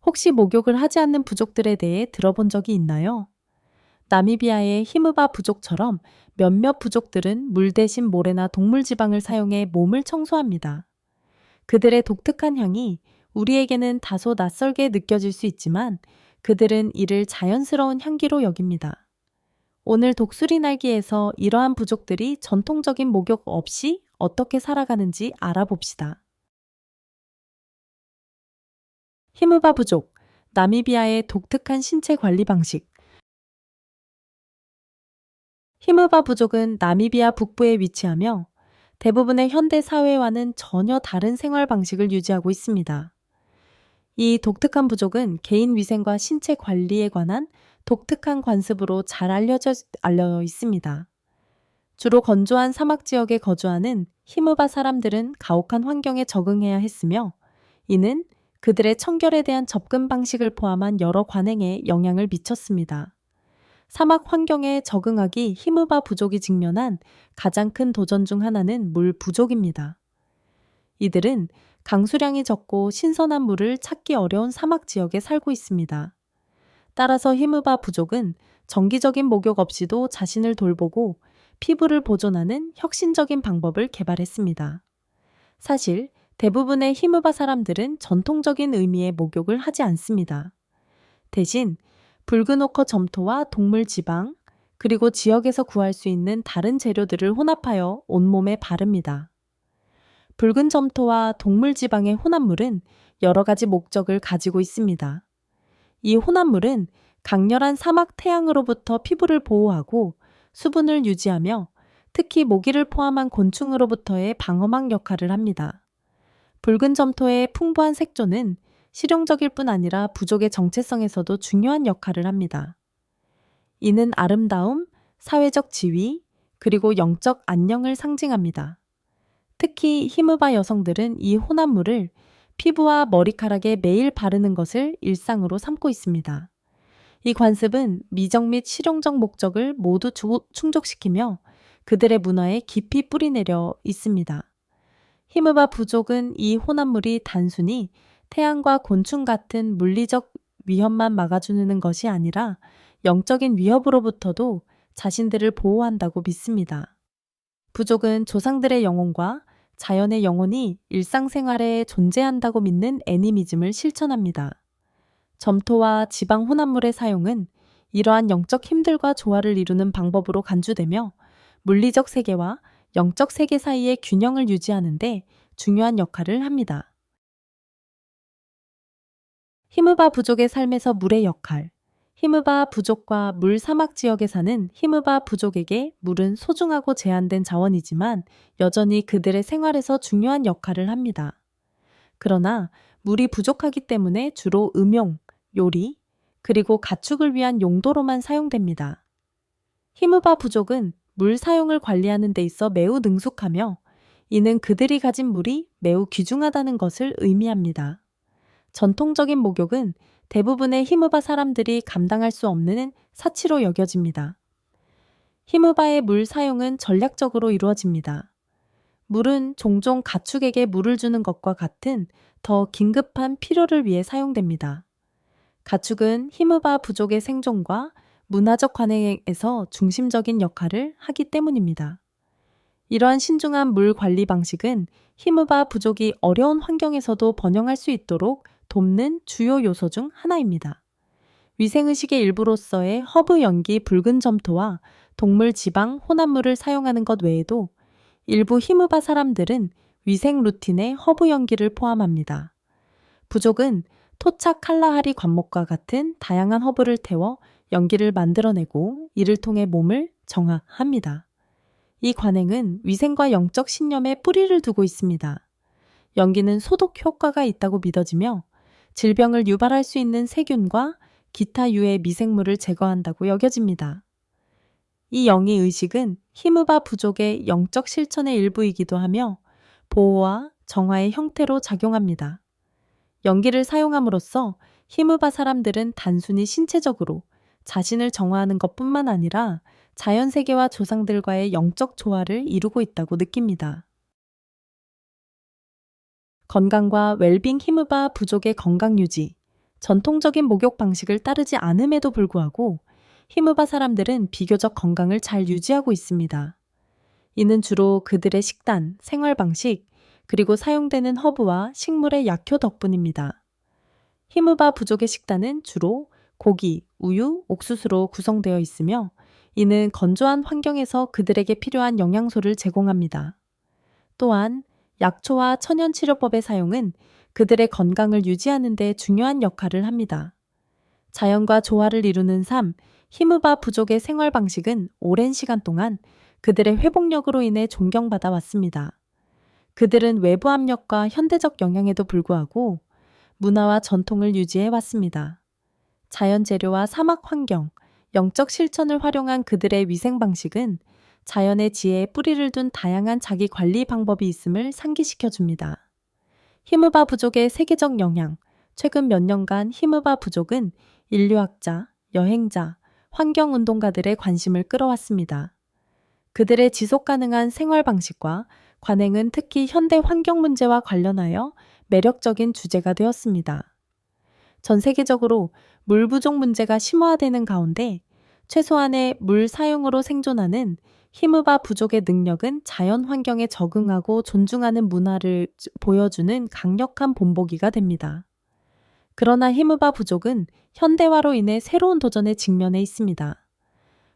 혹시 목욕을 하지 않는 부족들에 대해 들어본 적이 있나요? 나미비아의 히무바 부족처럼 몇몇 부족들은 물 대신 모래나 동물 지방을 사용해 몸을 청소합니다. 그들의 독특한 향이 우리에게는 다소 낯설게 느껴질 수 있지만 그들은 이를 자연스러운 향기로 여깁니다. 오늘 독수리 날기에서 이러한 부족들이 전통적인 목욕 없이 어떻게 살아가는지 알아봅시다. 히무바 부족, 나미비아의 독특한 신체 관리 방식. 히무바 부족은 나미비아 북부에 위치하며 대부분의 현대 사회와는 전혀 다른 생활 방식을 유지하고 있습니다. 이 독특한 부족은 개인 위생과 신체 관리에 관한 독특한 관습으로 잘 알려 있습니다. 주로 건조한 사막 지역에 거주하는 히무바 사람들은 가혹한 환경에 적응해야 했으며 이는 그들의 청결에 대한 접근 방식을 포함한 여러 관행에 영향을 미쳤습니다. 사막 환경에 적응하기 히무바 부족이 직면한 가장 큰 도전 중 하나는 물 부족입니다. 이들은 강수량이 적고 신선한 물을 찾기 어려운 사막 지역에 살고 있습니다. 따라서 히무바 부족은 정기적인 목욕 없이도 자신을 돌보고 피부를 보존하는 혁신적인 방법을 개발했습니다. 사실 대부분의 히무바 사람들은 전통적인 의미의 목욕을 하지 않습니다. 대신 붉은 오커 점토와 동물 지방, 그리고 지역에서 구할 수 있는 다른 재료들을 혼합하여 온몸에 바릅니다. 붉은 점토와 동물 지방의 혼합물은 여러 가지 목적을 가지고 있습니다. 이 혼합물은 강렬한 사막 태양으로부터 피부를 보호하고 수분을 유지하며 특히 모기를 포함한 곤충으로부터의 방어막 역할을 합니다. 붉은 점토의 풍부한 색조는 실용적일 뿐 아니라 부족의 정체성에서도 중요한 역할을 합니다. 이는 아름다움, 사회적 지위, 그리고 영적 안녕을 상징합니다. 특히 히무바 여성들은 이 혼합물을 피부와 머리카락에 매일 바르는 것을 일상으로 삼고 있습니다. 이 관습은 미적 및 실용적 목적을 모두 충족시키며 그들의 문화에 깊이 뿌리내려 있습니다. 히무바 부족은 이 혼합물이 단순히 태양과 곤충 같은 물리적 위험만 막아주는 것이 아니라 영적인 위협으로부터도 자신들을 보호한다고 믿습니다. 부족은 조상들의 영혼과 자연의 영혼이 일상생활에 존재한다고 믿는 애니미즘을 실천합니다. 점토와 지방 혼합물의 사용은 이러한 영적 힘들과 조화를 이루는 방법으로 간주되며 물리적 세계와 영적 세계 사이의 균형을 유지하는 데 중요한 역할을 합니다. 히무바 부족의 삶에서 물의 역할. 히무바 부족과 물 사막 지역에 사는 히무바 부족에게 물은 소중하고 제한된 자원이지만 여전히 그들의 생활에서 중요한 역할을 합니다. 그러나 물이 부족하기 때문에 주로 음용, 요리, 그리고 가축을 위한 용도로만 사용됩니다. 히무바 부족은 물 사용을 관리하는 데 있어 매우 능숙하며 이는 그들이 가진 물이 매우 귀중하다는 것을 의미합니다. 전통적인 목욕은 대부분의 히무바 사람들이 감당할 수 없는 사치로 여겨집니다. 히무바의 물 사용은 전략적으로 이루어집니다. 물은 종종 가축에게 물을 주는 것과 같은 더 긴급한 필요를 위해 사용됩니다. 가축은 히무바 부족의 생존과 문화적 관행에서 중심적인 역할을 하기 때문입니다. 이러한 신중한 물 관리 방식은 히무바 부족이 어려운 환경에서도 번영할 수 있도록 돕는 주요 요소 중 하나입니다. 위생의식의 일부로서의 허브 연기 붉은 점토와 동물 지방 혼합물을 사용하는 것 외에도 일부 히무바 사람들은 위생 루틴에 허브 연기를 포함합니다. 부족은 토착 칼라하리 관목과 같은 다양한 허브를 태워 연기를 만들어내고 이를 통해 몸을 정화합니다. 이 관행은 위생과 영적 신념에 뿌리를 두고 있습니다. 연기는 소독 효과가 있다고 믿어지며 질병을 유발할 수 있는 세균과 기타 유해 미생물을 제거한다고 여겨집니다. 이 영의 의식은 히무바 부족의 영적 실천의 일부이기도 하며 보호와 정화의 형태로 작용합니다. 연기를 사용함으로써 히무바 사람들은 단순히 신체적으로 자신을 정화하는 것뿐만 아니라 자연세계와 조상들과의 영적 조화를 이루고 있다고 느낍니다. 건강과 웰빙 히무바 부족의 건강 유지. 전통적인 목욕 방식을 따르지 않음에도 불구하고 히무바 사람들은 비교적 건강을 잘 유지하고 있습니다. 이는 주로 그들의 식단, 생활 방식, 그리고 사용되는 허브와 식물의 약효 덕분입니다. 히무바 부족의 식단은 주로 고기, 우유, 옥수수로 구성되어 있으며 이는 건조한 환경에서 그들에게 필요한 영양소를 제공합니다. 또한 약초와 천연치료법의 사용은 그들의 건강을 유지하는 데 중요한 역할을 합니다. 자연과 조화를 이루는 삶, 히무바 부족의 생활 방식은 오랜 시간 동안 그들의 회복력으로 인해 존경받아 왔습니다. 그들은 외부 압력과 현대적 영향에도 불구하고 문화와 전통을 유지해 왔습니다. 자연 재료와 사막 환경, 영적 실천을 활용한 그들의 위생 방식은 자연의 지혜에 뿌리를 둔 다양한 자기 관리 방법이 있음을 상기시켜 줍니다. 히무바 부족의 세계적 영향. 최근 몇 년간 히무바 부족은 인류학자, 여행자, 환경운동가들의 관심을 끌어왔습니다. 그들의 지속 가능한 생활 방식과 관행은 특히 현대 환경 문제와 관련하여 매력적인 주제가 되었습니다. 전 세계적으로 물 부족 문제가 심화되는 가운데 최소한의 물 사용으로 생존하는 히무바 부족의 능력은 자연 환경에 적응하고 존중하는 문화를 보여주는 강력한 본보기가 됩니다. 그러나 히무바 부족은 현대화로 인해 새로운 도전에 직면해 있습니다.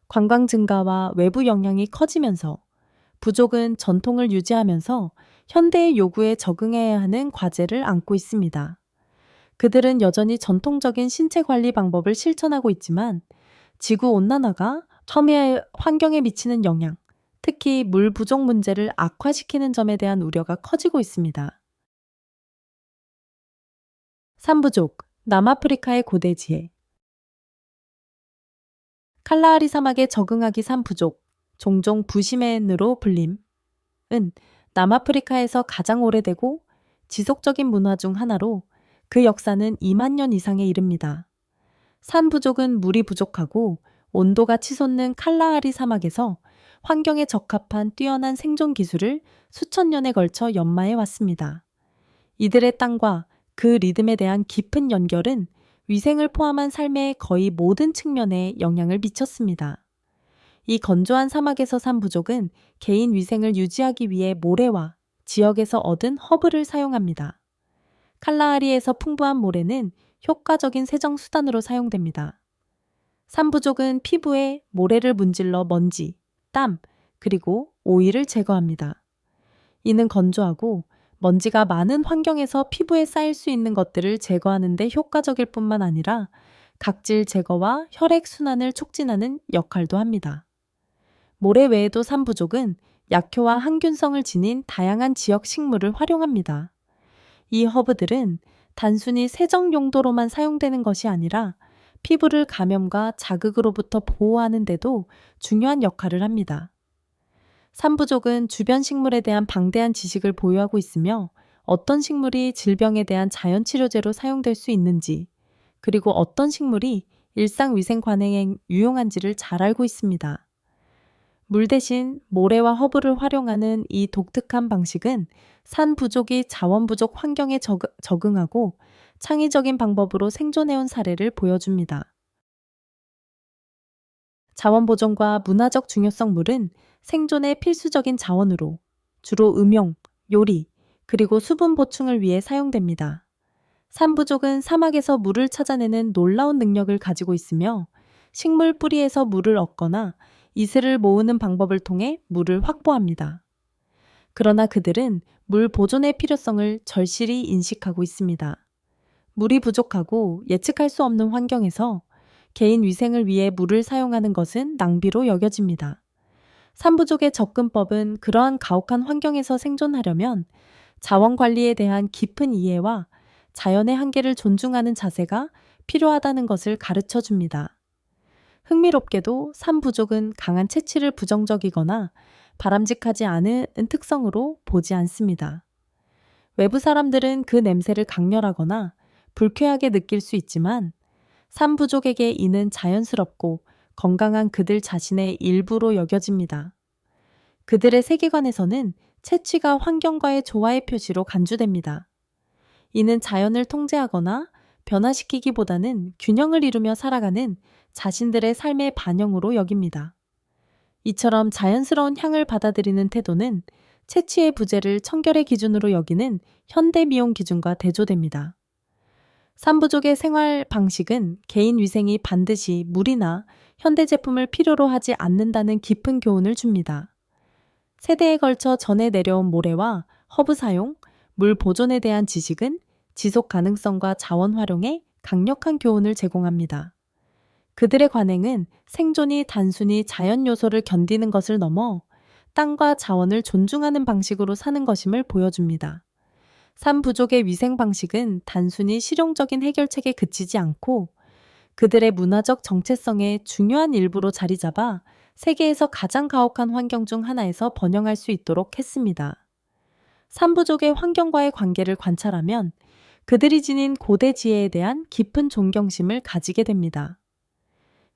관광 증가와 외부 영향이 커지면서 부족은 전통을 유지하면서 현대의 요구에 적응해야 하는 과제를 안고 있습니다. 그들은 여전히 전통적인 신체 관리 방법을 실천하고 있지만 지구 온난화가 환경에 미치는 영향, 특히 물 부족 문제를 악화시키는 점에 대한 우려가 커지고 있습니다. 산부족, 남아프리카의 고대 지혜. 칼라하리 사막에 적응하기 산부족, 종종 부시맨으로 불림은 남아프리카에서 가장 오래되고 지속적인 문화 중 하나로 그 역사는 2만 년 이상에 이릅니다. 산부족은 물이 부족하고 온도가 치솟는 칼라하리 사막에서 환경에 적합한 뛰어난 생존 기술을 수천 년에 걸쳐 연마해 왔습니다. 이들의 땅과 그 리듬에 대한 깊은 연결은 위생을 포함한 삶의 거의 모든 측면에 영향을 미쳤습니다. 이 건조한 사막에서 산 부족은 개인 위생을 유지하기 위해 모래와 지역에서 얻은 허브를 사용합니다. 칼라하리에서 풍부한 모래는 효과적인 세정 수단으로 사용됩니다. 산부족은 피부에 모래를 문질러 먼지, 땀, 그리고 오일을 제거합니다. 이는 건조하고 먼지가 많은 환경에서 피부에 쌓일 수 있는 것들을 제거하는 데 효과적일 뿐만 아니라 각질 제거와 혈액 순환을 촉진하는 역할도 합니다. 모래 외에도 산부족은 약효와 항균성을 지닌 다양한 지역 식물을 활용합니다. 이 허브들은 단순히 세정 용도로만 사용되는 것이 아니라 피부를 감염과 자극으로부터 보호하는 데도 중요한 역할을 합니다. 산부족은 주변 식물에 대한 방대한 지식을 보유하고 있으며 어떤 식물이 질병에 대한 자연치료제로 사용될 수 있는지, 그리고 어떤 식물이 일상위생 관행에 유용한지를 잘 알고 있습니다. 물 대신 모래와 허브를 활용하는 이 독특한 방식은 산 부족이 자원 부족 환경에 적응하고 창의적인 방법으로 생존해온 사례를 보여줍니다. 자원 보존과 문화적 중요성. 물은 생존의 필수적인 자원으로 주로 음용, 요리, 그리고 수분 보충을 위해 사용됩니다. 산부족은 사막에서 물을 찾아내는 놀라운 능력을 가지고 있으며 식물 뿌리에서 물을 얻거나 이슬을 모으는 방법을 통해 물을 확보합니다. 그러나 그들은 물 보존의 필요성을 절실히 인식하고 있습니다. 물이 부족하고 예측할 수 없는 환경에서 개인 위생을 위해 물을 사용하는 것은 낭비로 여겨집니다. 산부족의 접근법은 그러한 가혹한 환경에서 생존하려면 자원 관리에 대한 깊은 이해와 자연의 한계를 존중하는 자세가 필요하다는 것을 가르쳐 줍니다. 흥미롭게도 산부족은 강한 채취를 부정적이거나 바람직하지 않은 특성으로 보지 않습니다. 외부 사람들은 그 냄새를 강렬하거나 불쾌하게 느낄 수 있지만 산부족에게 이는 자연스럽고 건강한 그들 자신의 일부로 여겨집니다. 그들의 세계관에서는 채취가 환경과의 조화의 표시로 간주됩니다. 이는 자연을 통제하거나 변화시키기보다는 균형을 이루며 살아가는 자신들의 삶의 반영으로 여깁니다. 이처럼 자연스러운 향을 받아들이는 태도는 채취의 부재를 청결의 기준으로 여기는 현대 미용 기준과 대조됩니다. 삼부족의 생활 방식은 개인 위생이 반드시 물이나 현대 제품을 필요로 하지 않는다는 깊은 교훈을 줍니다. 세대에 걸쳐 전해 내려온 모래와 허브 사용, 물 보존에 대한 지식은 지속 가능성과 자원 활용에 강력한 교훈을 제공합니다. 그들의 관행은 생존이 단순히 자연 요소를 견디는 것을 넘어 땅과 자원을 존중하는 방식으로 사는 것임을 보여줍니다. 삼부족의 위생 방식은 단순히 실용적인 해결책에 그치지 않고 그들의 문화적 정체성의 중요한 일부로 자리 잡아 세계에서 가장 가혹한 환경 중 하나에서 번영할 수 있도록 했습니다. 삼부족의 환경과의 관계를 관찰하면 그들이 지닌 고대 지혜에 대한 깊은 존경심을 가지게 됩니다.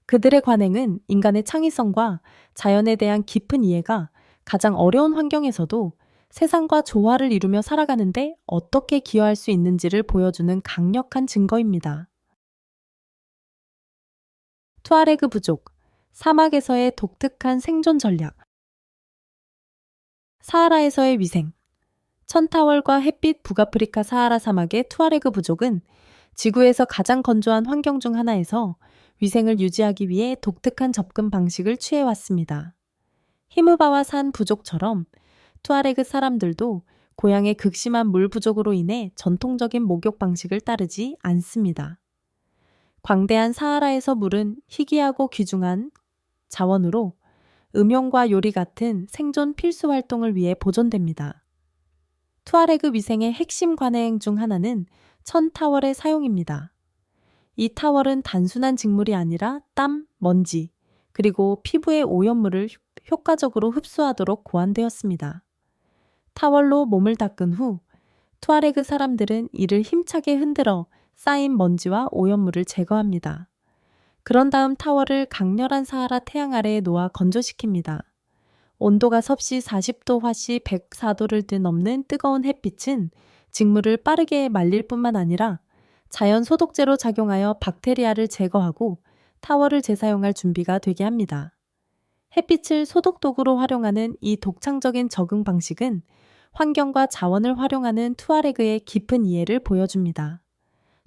그들의 관행은 인간의 창의성과 자연에 대한 깊은 이해가 가장 어려운 환경에서도 세상과 조화를 이루며 살아가는데 어떻게 기여할 수 있는지를 보여주는 강력한 증거입니다. 투아레그 부족, 사막에서의 독특한 생존 전략, 사하라에서의 위생, 천타월과 햇빛 북아프리카 사하라 사막의 투아레그 부족은 지구에서 가장 건조한 환경 중 하나에서 위생을 유지하기 위해 독특한 접근 방식을 취해왔습니다. 히무바와 산 부족처럼 투아레그 사람들도 고향의 극심한 물 부족으로 인해 전통적인 목욕 방식을 따르지 않습니다. 광대한 사하라에서 물은 희귀하고 귀중한 자원으로 음용과 요리 같은 생존 필수 활동을 위해 보존됩니다. 투아레그 위생의 핵심 관행 중 하나는 천타월의 사용입니다. 이 타월은 단순한 직물이 아니라 땀, 먼지, 그리고 피부의 오염물을 효과적으로 흡수하도록 고안되었습니다. 타월로 몸을 닦은 후 투아레그 사람들은 이를 힘차게 흔들어 쌓인 먼지와 오염물을 제거합니다. 그런 다음 타월을 강렬한 사하라 태양 아래에 놓아 건조시킵니다. 온도가 섭씨 40도 화씨 104도를 넘는 뜨거운 햇빛은 직물을 빠르게 말릴 뿐만 아니라 자연 소독제로 작용하여 박테리아를 제거하고 타월을 재사용할 준비가 되게 합니다. 햇빛을 소독도구로 활용하는 이 독창적인 적응 방식은 환경과 자원을 활용하는 투아레그의 깊은 이해를 보여줍니다.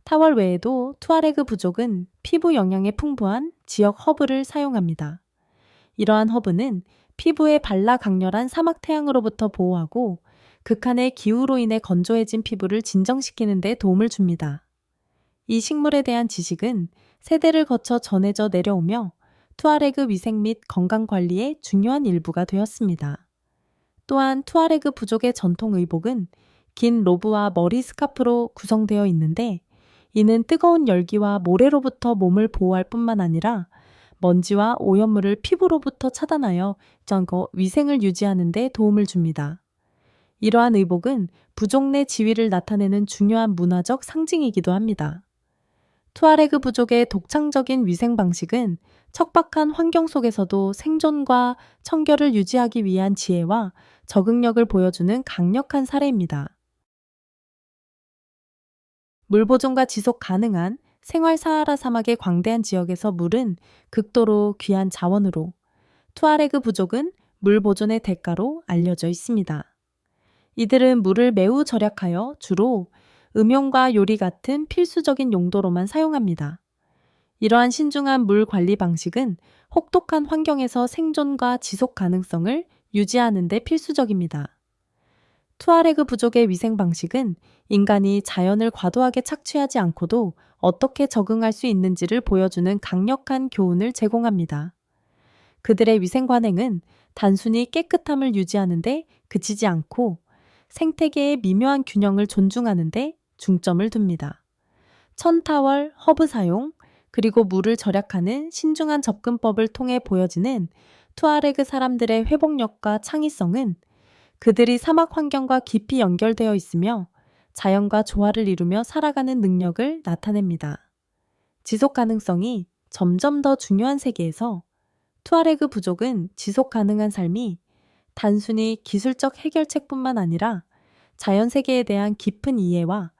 타월 외에도 투아레그 부족은 피부 영양에 풍부한 지역 허브를 사용합니다. 이러한 허브는 피부에 발라 강렬한 사막 태양으로부터 보호하고 극한의 기후로 인해 건조해진 피부를 진정시키는 데 도움을 줍니다. 이 식물에 대한 지식은 세대를 거쳐 전해져 내려오며 투아레그 위생 및 건강 관리의 중요한 일부가 되었습니다. 또한 투아레그 부족의 전통 의복은 긴 로브와 머리 스카프로 구성되어 있는데 이는 뜨거운 열기와 모래로부터 몸을 보호할 뿐만 아니라 먼지와 오염물을 피부로부터 차단하여 위생을 유지하는 데 도움을 줍니다. 이러한 의복은 부족 내 지위를 나타내는 중요한 문화적 상징이기도 합니다. 투아레그 부족의 독창적인 위생 방식은 척박한 환경 속에서도 생존과 청결을 유지하기 위한 지혜와 적응력을 보여주는 강력한 사례입니다. 물 보존과 지속 가능한 생활 사하라 사막의 광대한 지역에서 물은 극도로 귀한 자원으로 투아레그 부족은 물 보존의 대가로 알려져 있습니다. 이들은 물을 매우 절약하여 주로 음용과 요리 같은 필수적인 용도로만 사용합니다. 이러한 신중한 물 관리 방식은 혹독한 환경에서 생존과 지속 가능성을 유지하는 데 필수적입니다. 투아레그 부족의 위생 방식은 인간이 자연을 과도하게 착취하지 않고도 어떻게 적응할 수 있는지를 보여주는 강력한 교훈을 제공합니다. 그들의 위생 관행은 단순히 깨끗함을 유지하는 데 그치지 않고 생태계의 미묘한 균형을 존중하는 데 중점을 둡니다. 천타월, 허브 사용, 그리고 물을 절약하는 신중한 접근법을 통해 보여지는 투아레그 사람들의 회복력과 창의성은 그들이 사막 환경과 깊이 연결되어 있으며 자연과 조화를 이루며 살아가는 능력을 나타냅니다. 지속 가능성이 점점 더 중요한 세계에서 투아레그 부족은 지속 가능한 삶이 단순히 기술적 해결책뿐만 아니라 자연 세계에 대한 깊은 이해와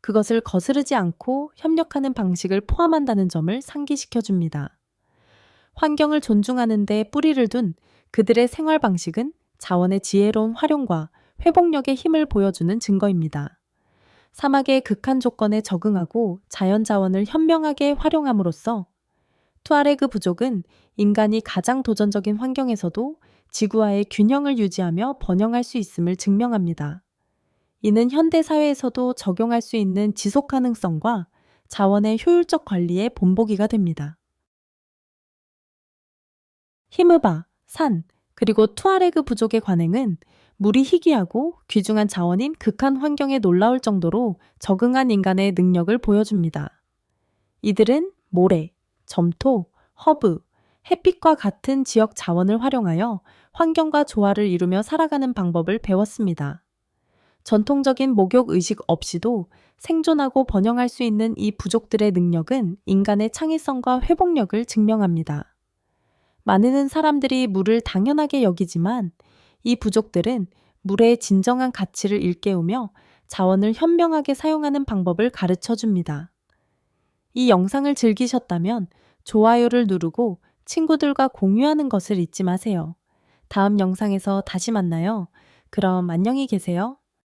그것을 거스르지 않고 협력하는 방식을 포함한다는 점을 상기시켜 줍니다. 환경을 존중하는 데 뿌리를 둔 그들의 생활 방식은 자원의 지혜로운 활용과 회복력의 힘을 보여주는 증거입니다. 사막의 극한 조건에 적응하고 자연 자원을 현명하게 활용함으로써 투아레그 부족은 인간이 가장 도전적인 환경에서도 지구와의 균형을 유지하며 번영할 수 있음을 증명합니다. 이는 현대 사회에서도 적용할 수 있는 지속 가능성과 자원의 효율적 관리의 본보기가 됩니다. 히므바, 산, 그리고 투아레그 부족의 관행은 물이 희귀하고 귀중한 자원인 극한 환경에 놀라울 정도로 적응한 인간의 능력을 보여줍니다. 이들은 모래, 점토, 허브, 햇빛과 같은 지역 자원을 활용하여 환경과 조화를 이루며 살아가는 방법을 배웠습니다. 전통적인 목욕 의식 없이도 생존하고 번영할 수 있는 이 부족들의 능력은 인간의 창의성과 회복력을 증명합니다. 많은 사람들이 물을 당연하게 여기지만 이 부족들은 물의 진정한 가치를 일깨우며 자원을 현명하게 사용하는 방법을 가르쳐 줍니다. 이 영상을 즐기셨다면 좋아요를 누르고 친구들과 공유하는 것을 잊지 마세요. 다음 영상에서 다시 만나요. 그럼 안녕히 계세요.